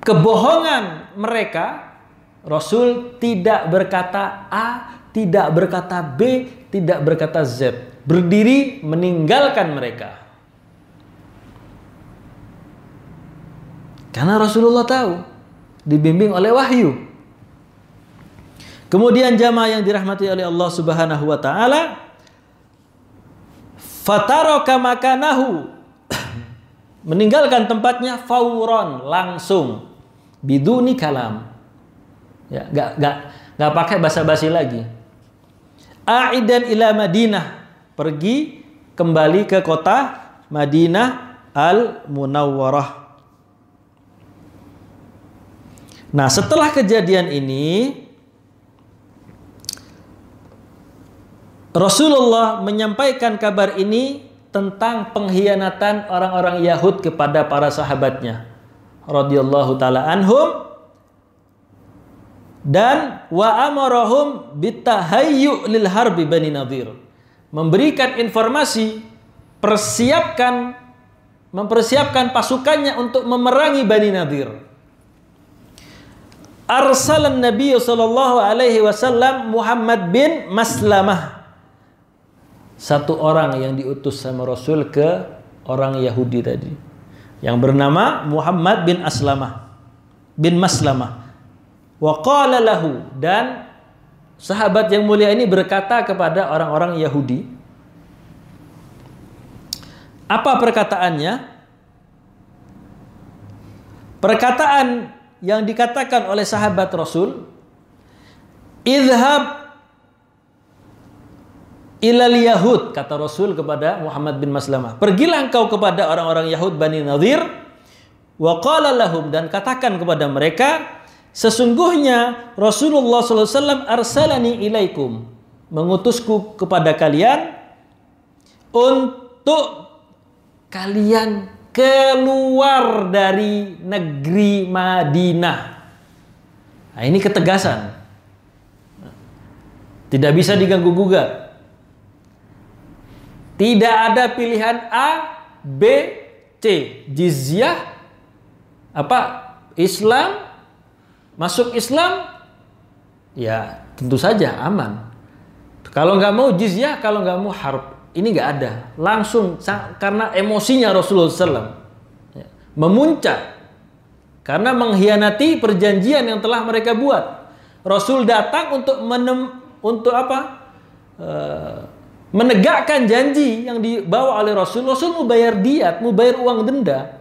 Speaker 1: kebohongan mereka, Rasul tidak berkata A, tidak berkata B, tidak berkata Z. Berdiri meninggalkan mereka. Karena Rasulullah tahu, dibimbing oleh wahyu. Kemudian jamaah yang dirahmati oleh Allah Subhanahu wa taala, fataraka makanahu, meninggalkan tempatnya fauron, langsung, biduni kalam. Ya, enggak pakai basa-basi lagi. Aidan ila Madinah, pergi kembali ke kota Madinah Al-Munawwarah. Nah, setelah kejadian ini, Rasulullah menyampaikan kabar ini tentang pengkhianatan orang-orang Yahud kepada para sahabatnya radhiyallahu taala anhum, dan wa amarahum bitahayyu lil harbi Bani Nadhir, memberikan informasi, mempersiapkan pasukannya untuk memerangi Bani Nadhir. Arsalan Nabi sallallahu alaihi wasallam Muhammad bin Maslamah, satu orang yang diutus sama Rasul ke orang Yahudi tadi, yang bernama Muhammad bin Maslamah. Wa qala lahu, dan sahabat yang mulia ini berkata kepada orang-orang Yahudi. Apa perkataannya? Perkataan yang dikatakan oleh sahabat Rasul, idhab ilal Yahud, kata Rasul kepada Muhammad bin Maslamah, pergilah engkau kepada orang-orang Yahud Bani Nadir, wa qala lahum, dan katakan kepada mereka, sesungguhnya Rasulullah SAW arsalani ilaikum, mengutusku kepada kalian untuk kalian keluar dari negeri Madinah. Nah, ini ketegasan, tidak bisa diganggu gugat. Tidak ada pilihan A, B, C. Jizyah, Islam, masuk Islam, ya tentu saja aman. Kalau nggak mau jizyah, kalau nggak mau harb, ini nggak ada. Langsung karena emosinya Rasulullah SAW memuncak karena mengkhianati perjanjian yang telah mereka buat. Rasul datang untuk menegakkan janji yang dibawa oleh Rasul. Rasul mau bayar diat, mau bayar uang denda.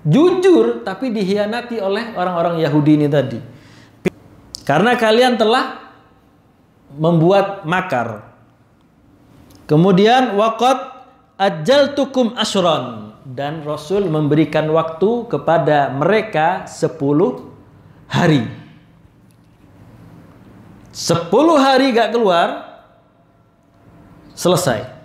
Speaker 1: Jujur, tapi dikhianati oleh orang-orang Yahudi ini tadi. Karena kalian telah membuat makar. Kemudian waqad ajaltukum asyran, dan Rasul memberikan waktu kepada mereka 10 hari. 10 hari gak keluar, selesai.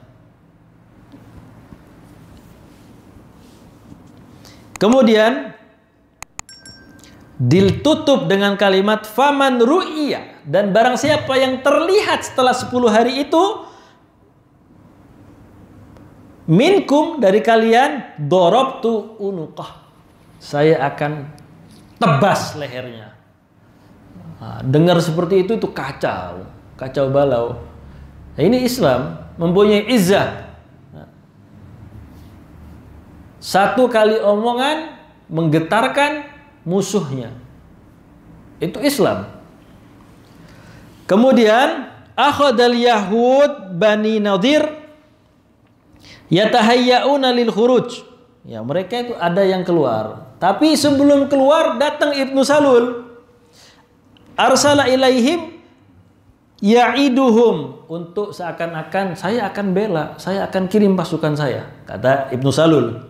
Speaker 1: Kemudian ditutup dengan kalimat faman ru'iyah, dan barang siapa yang terlihat setelah 10 hari itu minkum, dari kalian, dorobtu unuqah, saya akan tebas lehernya. Nah, dengar seperti itu kacau balau. Nah, ini Islam mempunyai izzah. Satu kali omongan menggetarkan musuhnya. Itu Islam. Kemudian akhadal Yahud Bani Nadir yatahayyauna lil khuruj. Ya, mereka itu ada yang keluar. Tapi sebelum keluar datang Ibnu Salul. Arsala ilaihim ya'iduhum, untuk seakan-akan saya akan bela, saya akan kirim pasukan saya, kata Ibnu Salul.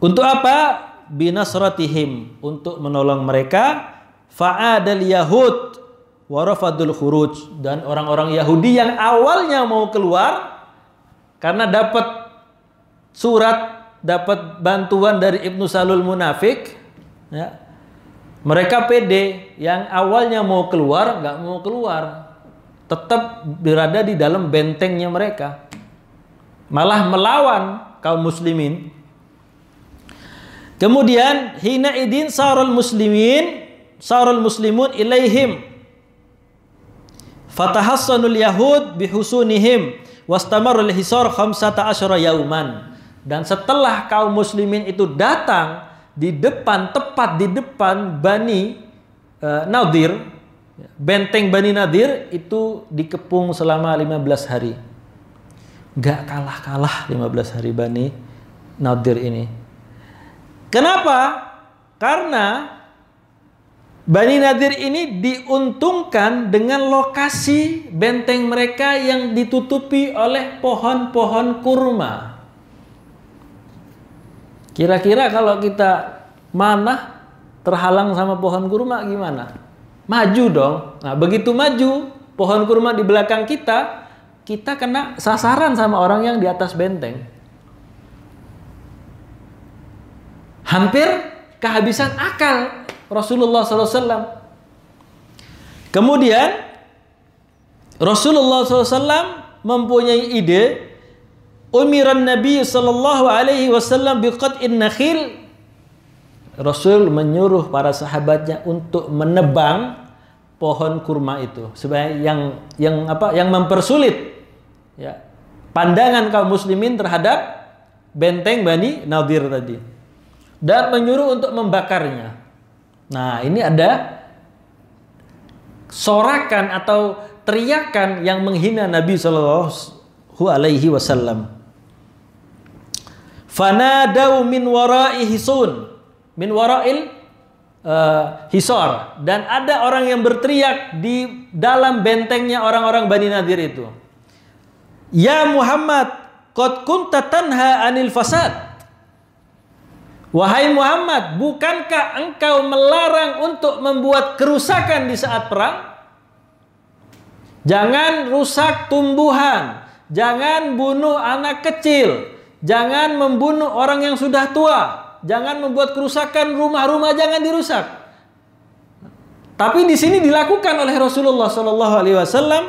Speaker 1: Untuk apa? Binasratihim, untuk menolong mereka. Fa'adal Yahud warafadul khuruj, dan orang-orang Yahudi yang awalnya mau keluar karena dapat surat, dapat bantuan dari Ibnu Salul munafik, ya, mereka pede. Yang awalnya mau keluar nggak mau keluar, tetap berada di dalam bentengnya mereka, malah melawan kaum muslimin. Kemudian hina idin sarul muslimun ilaihim fatahassanul yahud bihusunihim wastamarul hisar 15 yauman. Dan setelah kaum muslimin itu datang tepat di depan Bani Nadir, benteng Bani Nadir itu dikepung selama 15 hari. Gak kalah-kalah 15 hari Bani Nadir ini. Kenapa? Karena Bani Nadir ini diuntungkan dengan lokasi benteng mereka yang ditutupi oleh pohon-pohon kurma. Kira-kira kalau kita manah terhalang sama pohon kurma gimana? Maju dong. Nah, begitu maju pohon kurma di belakang kita, kita kena sasaran sama orang yang di atas benteng. Hampir kehabisan akal Rasulullah SAW. Kemudian Rasulullah SAW mempunyai ide. Umiran Nabi sallallahu alaihi wasallam biqat'in nakhil. Rasul menyuruh para sahabatnya untuk menebang pohon kurma itu, sebagai yang mempersulit, ya, pandangan kaum muslimin terhadap benteng Bani Nadir tadi, dan menyuruh untuk membakarnya. Nah, ini ada sorakan atau teriakan yang menghina Nabi Shallallahu Alaihi Wasallam. Fanadau min wara'i hisun, min wara'il hisar, dan ada orang yang berteriak di dalam bentengnya orang-orang Bani Nadir itu. Ya Muhammad, qad kunta tanha anil fasad. Wahai Muhammad, bukankah engkau melarang untuk membuat kerusakan di saat perang? Jangan rusak tumbuhan, jangan bunuh anak kecil, jangan membunuh orang yang sudah tua, jangan membuat kerusakan rumah-rumah, jangan dirusak. Tapi di sini dilakukan oleh Rasulullah Sallallahu Alaihi Wasallam.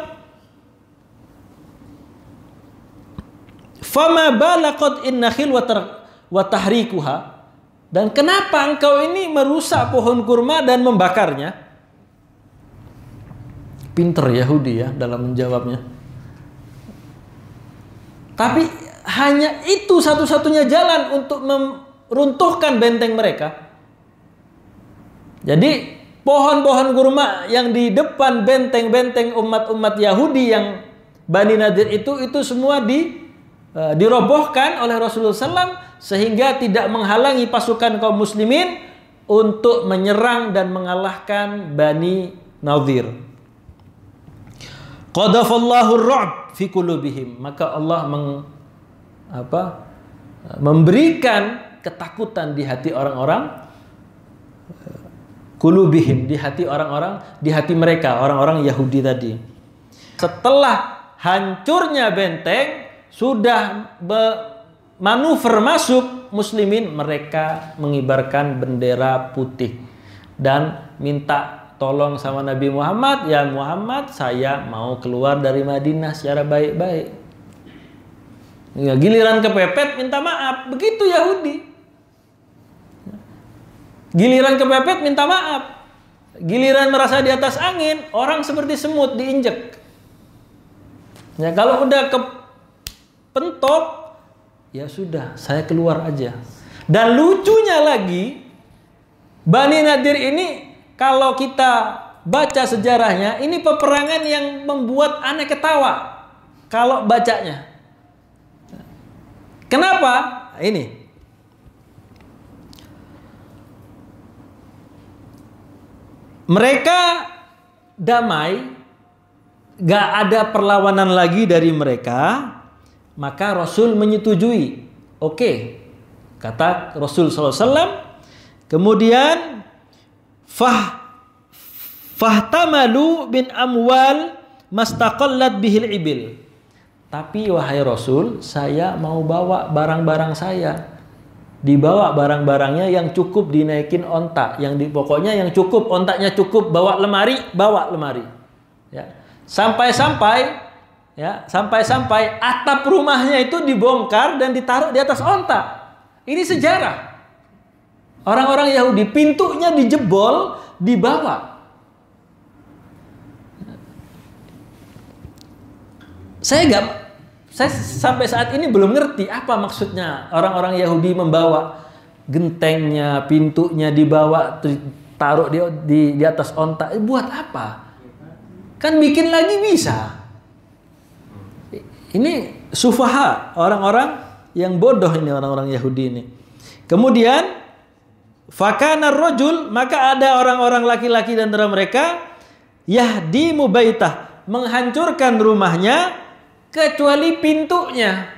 Speaker 1: Fama balaqat innakhil wa tahrikuha. Dan kenapa engkau ini merusak pohon kurma dan membakarnya? Pinter Yahudi ya dalam menjawabnya. Tapi hanya itu satu-satunya jalan untuk meruntuhkan benteng mereka. Jadi pohon-pohon kurma yang di depan benteng-benteng umat-umat Yahudi yang Bani Nadir itu semua dirobohkan oleh Rasulullah SAW, sehingga tidak menghalangi pasukan kaum muslimin untuk menyerang dan mengalahkan Bani Nadir. Qadafallahu ar-ru'b fi qulubihim, maka Allah memberikan ketakutan di hati orang-orang, qulubihim, di hati orang-orang, di hati mereka, orang-orang Yahudi tadi. Setelah hancurnya benteng, sudah manuver masuk muslimin, mereka mengibarkan bendera putih dan minta tolong sama Nabi Muhammad. Ya Muhammad, saya mau keluar dari Madinah secara baik-baik. Ya, giliran kepepet minta maaf. Begitu Yahudi. Giliran kepepet minta maaf. Giliran merasa di atas angin, orang seperti semut diinjek. Ya, kalau udah kepentok, ya sudah, saya keluar aja. Dan lucunya lagi, Bani Nadir ini kalau kita baca sejarahnya, ini peperangan yang membuat aneh ketawa kalau bacanya. Kenapa? Ini. Mereka damai, gak ada perlawanan lagi dari mereka. Maka Rasul menyetujui. Oke, kata Rasul SAW. Kemudian fahtamalu bin amwal mastaqallat bihil ibil. Tapi wahai Rasul, saya mau bawa barang-barang saya. Dibawa barang-barangnya yang cukup dinaikin onta, pokoknya yang cukup, ontanya cukup, bawa lemari. Ya. Sampai-sampai atap rumahnya itu dibongkar dan ditaruh di atas onta. Ini sejarah. Orang-orang Yahudi, pintunya dijebol, dibawa. Saya sampai saat ini belum ngerti apa maksudnya orang-orang Yahudi membawa gentengnya, pintunya dibawa, taruh di atas onta. Buat apa? Kan bikin lagi bisa. Ini sufaha, orang-orang yang bodoh ini, orang-orang Yahudi ini. Kemudian fakana rajul, maka ada orang-orang laki-laki di antara mereka yahdi mubaitah, menghancurkan rumahnya kecuali pintunya.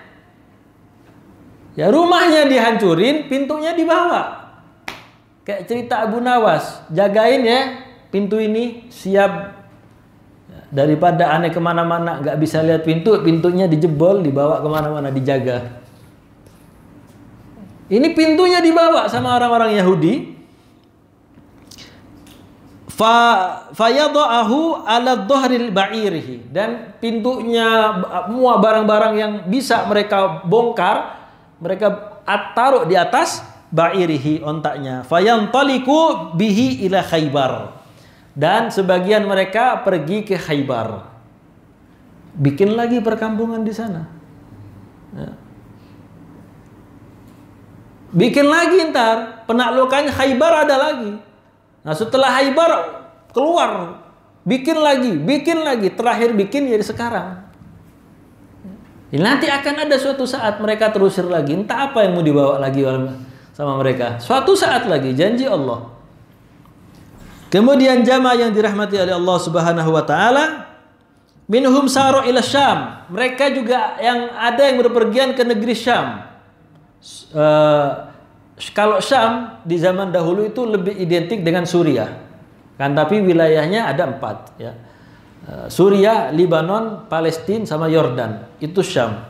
Speaker 1: Ya, rumahnya dihancurin, pintunya dibawa. Kayak cerita Abu Nawas, jagain ya pintu ini, siap. Daripada aneh kemana-mana, nggak bisa lihat pintunya dijebol, dibawa kemana-mana, dijaga. Ini pintunya dibawa sama orang-orang Yahudi. Fayadha'ahu ala dhahril ba'irihi, dan pintunya, semua barang-barang yang bisa mereka bongkar, mereka taruh di atas ba'irihi, ontaknya. Fayantaliku bihi ila Khaybar. Dan sebagian mereka pergi ke Khaybar, bikin lagi perkampungan di sana. Ya. Bikin lagi ntar penaklukan Khaybar ada lagi. Nah setelah Khaybar keluar, bikin lagi, terakhir bikin jadi sekarang. Nanti akan ada suatu saat mereka terusir lagi, entah apa yang mau dibawa lagi sama mereka. Suatu saat lagi, janji Allah. Kemudian jamaah yang dirahmati oleh Allah Subhanahu wa taala, minhum saru ila Syam. Mereka juga yang ada yang berpergian ke negeri Syam. Kalau Syam di zaman dahulu itu lebih identik dengan Suriah, kan? Tapi wilayahnya ada 4, ya. Suriah, Lebanon, Palestina, sama Yordan. Itu Syam.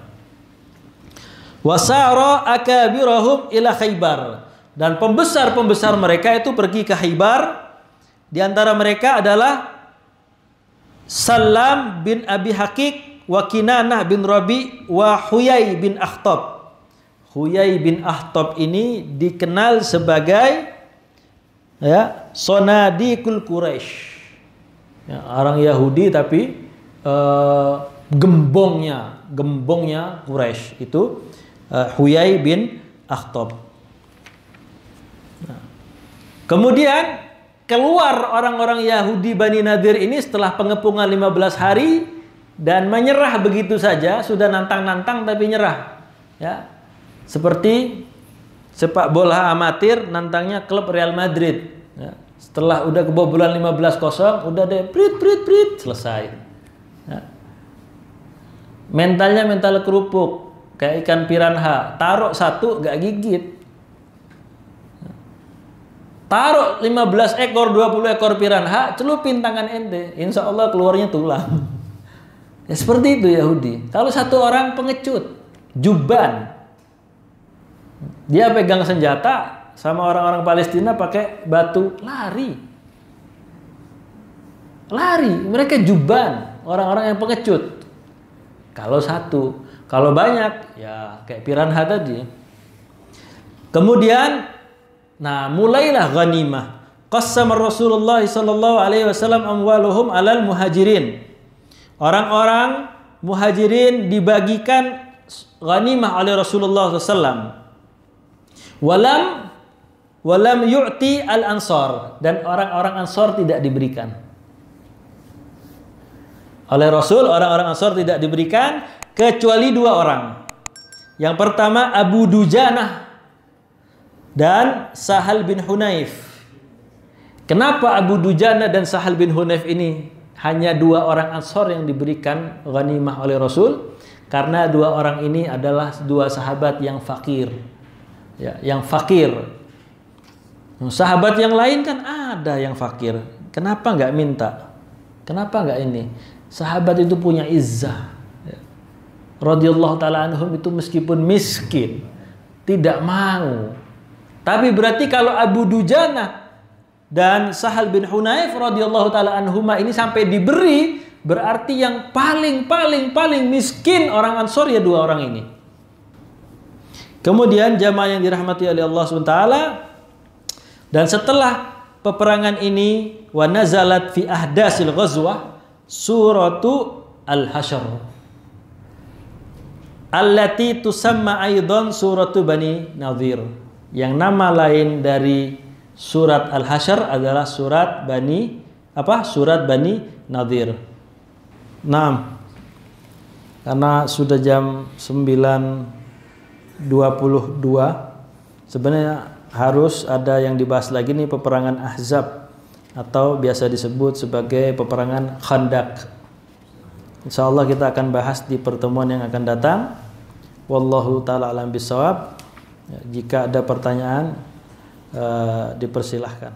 Speaker 1: Wasara akabirahum ila Khaybar. Dan pembesar-pembesar mereka itu pergi ke Khaybar. Di antara mereka adalah Salam bin Abi Haqiq, wa Kinanah bin Rabi, wa Huyai bin Akhtab. Huyai bin Akhtab ini dikenal sebagai, ya, Sonadikul Quraisy. Ya, orang Yahudi tapi gembongnya Quraisy itu Huyai bin Akhtab. Nah, kemudian keluar orang-orang Yahudi Bani Nadir ini setelah pengepungan 15 hari dan menyerah begitu saja. Sudah nantang-nantang tapi nyerah, ya. Seperti sepak bola amatir nantangnya klub Real Madrid, ya. Setelah udah kebobolan 15-0, udah deh prit selesai, ya. Mentalnya mental kerupuk kayak ikan piranha, taruh 1 gak gigit. Taruh 15 ekor, 20 ekor piranha, celupin tangan ente, insya Allah keluarnya tulang. Ya, seperti itu Yahudi. Kalau satu orang pengecut, juban, dia pegang senjata sama orang-orang Palestina pakai batu, lari. Mereka juban, orang-orang yang pengecut. Kalau satu, kalau banyak, ya kayak piranha tadi. Kemudian, nah, mulailah ghanimah. Qassama Rasulullah sallallahu alaihi wasallam amwaluhum alal muhajirin. Orang-orang muhajirin dibagikan ghanimah oleh Rasulullah SAW. Walam yu'ti al-ansar, dan orang-orang Ansar tidak diberikan. Oleh Rasul, orang-orang Ansar tidak diberikan kecuali 2 orang. Yang pertama Abu Dujanah dan Sahal bin Hunayf. Kenapa Abu Dujanah dan Sahal bin Hunayf ini hanya 2 orang Ansar yang diberikan ghanimah oleh Rasul? Karena 2 orang ini adalah 2 sahabat yang fakir, ya, yang fakir. Sahabat yang lain kan ada yang fakir, kenapa nggak minta? Kenapa nggak ini? Sahabat itu punya izzah, ya. Radhiyallahu ta'ala anhum itu meskipun miskin tidak mau. Tapi berarti kalau Abu Dujanah dan Sahal bin Hunayf radhiyallahu ta'ala anhuma ini sampai diberi, berarti yang paling miskin orang Ansor ya 2 orang ini. Kemudian jamaah yang dirahmati oleh Allah SWT, dan setelah peperangan ini, wa nazalat fi ahdasil ghazwah suratu al-hasyr allati tusamma aidan suratu Bani Nadir. Yang nama lain dari surat Al-Hasyr adalah surat Bani Nadir. Nah, karena sudah jam 9.22, sebenarnya harus ada yang dibahas lagi nih, peperangan Ahzab atau biasa disebut sebagai peperangan Khandaq. Insyaallah kita akan bahas di pertemuan yang akan datang. Wallahu ta'ala alam bisawab. Jika ada pertanyaan, dipersilahkan.